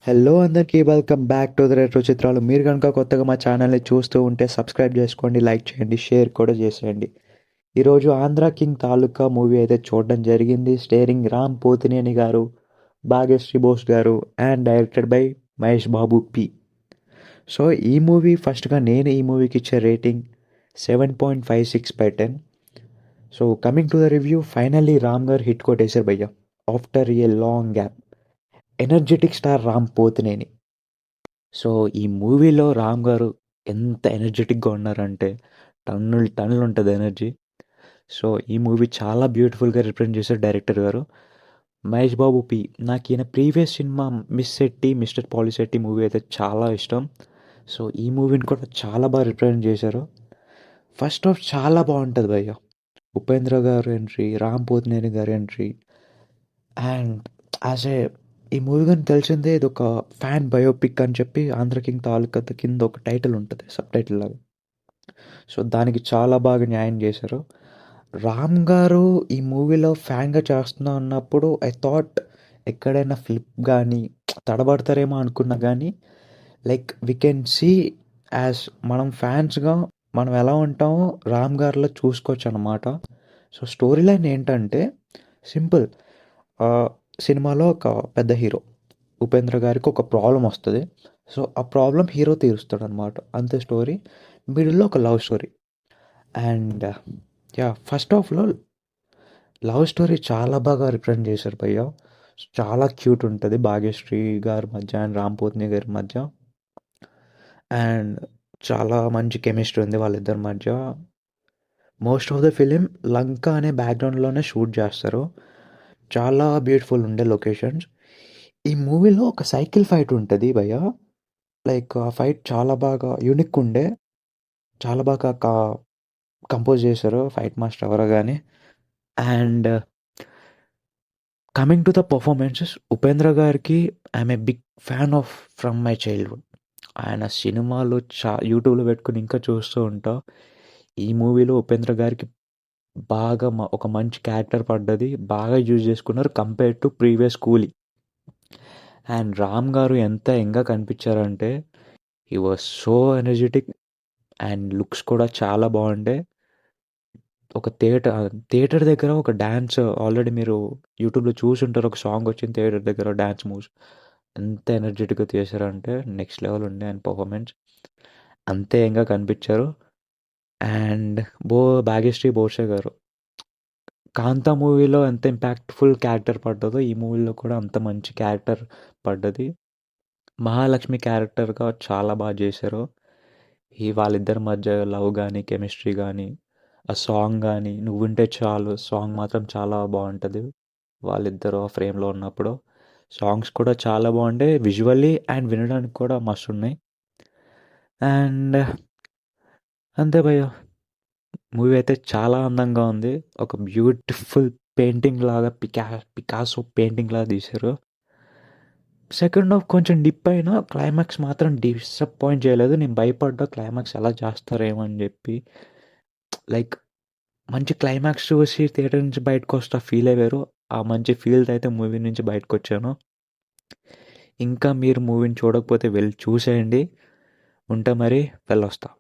Hello అందరికీ welcome back to the retro చిత్రాలు. మీరు కనుక కొత్తగా మా ఛానల్ని చూస్తూ ఉంటే సబ్స్క్రైబ్ చేసుకోండి, లైక్ చేయండి, షేర్ కూడా చేసేయండి. ఈరోజు ఆంధ్ర కింగ్ తాలూకా మూవీ అయితే చూడడం జరిగింది. స్టేరింగ్ రామ్ పోతినేని గారు, భాగ్యశ్రీ బోస్ గారు and directed by Mahesh Babu P. So ఈ మూవీ ఫస్ట్గా నేను ఈ మూవీకి ఇచ్చే rating 7.56/10. So coming to the review, finally Ram గారు హిట్ కొట్టేశారు భయ్య after a long gap. Energetic star Ram Pothineni. So ఈ మూవీలో రామ్ గారు ఎంత ఎనర్జెటిక్గా ఉన్నారంటే టన్నులు టన్నులు ఉంటుంది ఎనర్జీ. సో ఈ మూవీ చాలా బ్యూటిఫుల్గా రిప్రజెంట్ చేశారు డైరెక్టర్ గారు మహేష్ బాబు పి. నాకు ఈయన previous cinema miss Shetty mister Polishetty movie అయితే చాలా ఇష్టం. సో ఈ మూవీని కూడా చాలా బాగా రిప్రజెంట్ చేశారు. ఫస్ట్ ఆఫ్ చాలా బాగుంటుంది భయ్య. ఉపేంద్ర గారు ఎంట్రీ, రామ్ పోతినేని గారి ఎంట్రీ అండ్ యాజ్ ఏ ఈ మూవీ కానీ తెలిసిందే ఇది ఒక ఫ్యాన్ బయోపిక్ అని చెప్పి ఆంధ్ర కింగ్ తాలూకా కింద ఒక టైటిల్ ఉంటుంది, సబ్ టైటిల్ లాగా. సో దానికి చాలా బాగా న్యాయం చేశారు. రామ్ గారు ఈ మూవీలో ఫ్యాన్గా చేస్తున్నా అన్నప్పుడు ఐ థాట్ ఎక్కడైనా ఫ్లిప్ కానీ తడబడతారేమో అనుకున్నా కానీ like we can see as మనం ఫ్యాన్స్గా మనం ఎలా ఉంటామో రామ్ గారిలో చూసుకోవచ్చు అన్నమాట. సో స్టోరీ లైన్ ఏంటంటే సింపుల్. సినిమాలో ఒక పెద్ద హీరో ఉపేంద్ర గారికి ఒక ప్రాబ్లం వస్తుంది. సో ఆ ప్రాబ్లం హీరో తీరుస్తాడు అనమాట, అంతే స్టోరీ. మిడిల్లో ఒక love story and yeah first హాఫ్లో లవ్ స్టోరీ చాలా బాగా రిప్రజెంట్ చేశారు భయ్య. చాలా క్యూట్ ఉంటుంది భాగ్యశ్రీ గారి మధ్య అండ్ రామ్ పోత్ని గారి మధ్య. అండ్ చాలా మంచి కెమిస్ట్రీ ఉంది వాళ్ళిద్దరి మధ్య. మోస్ట్ ఆఫ్ ద ఫిలిం లంక అనే బ్యాక్గ్రౌండ్లోనే షూట్ చేస్తారు. చాలా బ్యూటిఫుల్ ఉండే లొకేషన్స్. ఈ మూవీలో ఒక సైకిల్ ఫైట్ ఉంటుంది భయ్య. లైక్ ఆ ఫైట్ చాలా బాగా యూనిక్ ఉండే, చాలా బాగా కంపోజ్ చేశారు ఫైట్ మాస్టర్ ఎవరో కానీ. And coming to the performances, Upendra గారికి I'm a big fan of from my childhood. ఆయన సినిమాలు యూట్యూబ్లో పెట్టుకుని ఇంకా చూస్తూ ఉంటా. ఈ మూవీలో ఉపేంద్ర గారికి బాగా ఒక మంచి క్యారెక్టర్ పడ్డది, బాగా యూజ్ చేసుకున్నారు compare to previous Coolie. And Ram garu ఎంత యంగ్గా కనిపించారంటే he was so energetic and looks కూడా చాలా బాగుండే. ఒక థియేటర్ దగ్గర ఒక డ్యాన్స్ ఆల్రెడీ మీరు యూట్యూబ్లో చూసుంటారు, ఒక సాంగ్ వచ్చింది థియేటర్ దగ్గర డ్యాన్స్ మూవ్స్. ఎంత ఎనర్జెటిక్గా చేశారంటే నెక్స్ట్ లెవెల్ ఉండే ఆయన పర్ఫార్మెన్స్. అంతే యంగ్గా కనిపించారు. అండ్ భాగ్యశ్రీ బోర్షే గారు కాంతా మూవీలో ఎంత ఇంపాక్ట్ఫుల్ క్యారెక్టర్ పడ్డదో ఈ మూవీలో కూడా అంత మంచి క్యారెక్టర్ పడ్డది. మహాలక్ష్మి క్యారెక్టర్గా చాలా బాగా చేశారు. ఈ వాళ్ళిద్దరి మధ్య లవ్ కానీ కెమిస్ట్రీ కానీ ఆ సాంగ్ కానీ నువ్వుంటే చాలు సాంగ్ మాత్రం చాలా బాగుంటుంది. వాళ్ళిద్దరూ ఆ ఫ్రేమ్లో ఉన్నప్పుడు సాంగ్స్ కూడా చాలా బాగుంటాయి విజువల్లీ అండ్ వినడానికి కూడా మస్తు ఉన్నాయి. అండ్ అంతే భయ్య, మూవీ అయితే చాలా అందంగా ఉంది. ఒక బ్యూటిఫుల్ పెయింటింగ్ లాగా పికాసో పెయింటింగ్ లాగా తీశారు. సెకండ్ హాఫ్ కొంచెం డిప్ అయినా క్లైమాక్స్ మాత్రం డిసప్పాయింట్ చేయలేదు. నేను భయపడ్డా క్లైమాక్స్ ఎలా చేస్తారేమో అని చెప్పి. లైక్ మంచి క్లైమాక్స్ చూసి థియేటర్ నుంచి బయటకు వస్తా ఫీల్ అయ్యారు. ఆ మంచి ఫీల్ అయితే మూవీ నుంచి బయటకు వచ్చాను. ఇంకా మీరు మూవీని చూడకపోతే వెళ్ళి చూసేయండి. ఉంటే మరి వెళ్ళొస్తా.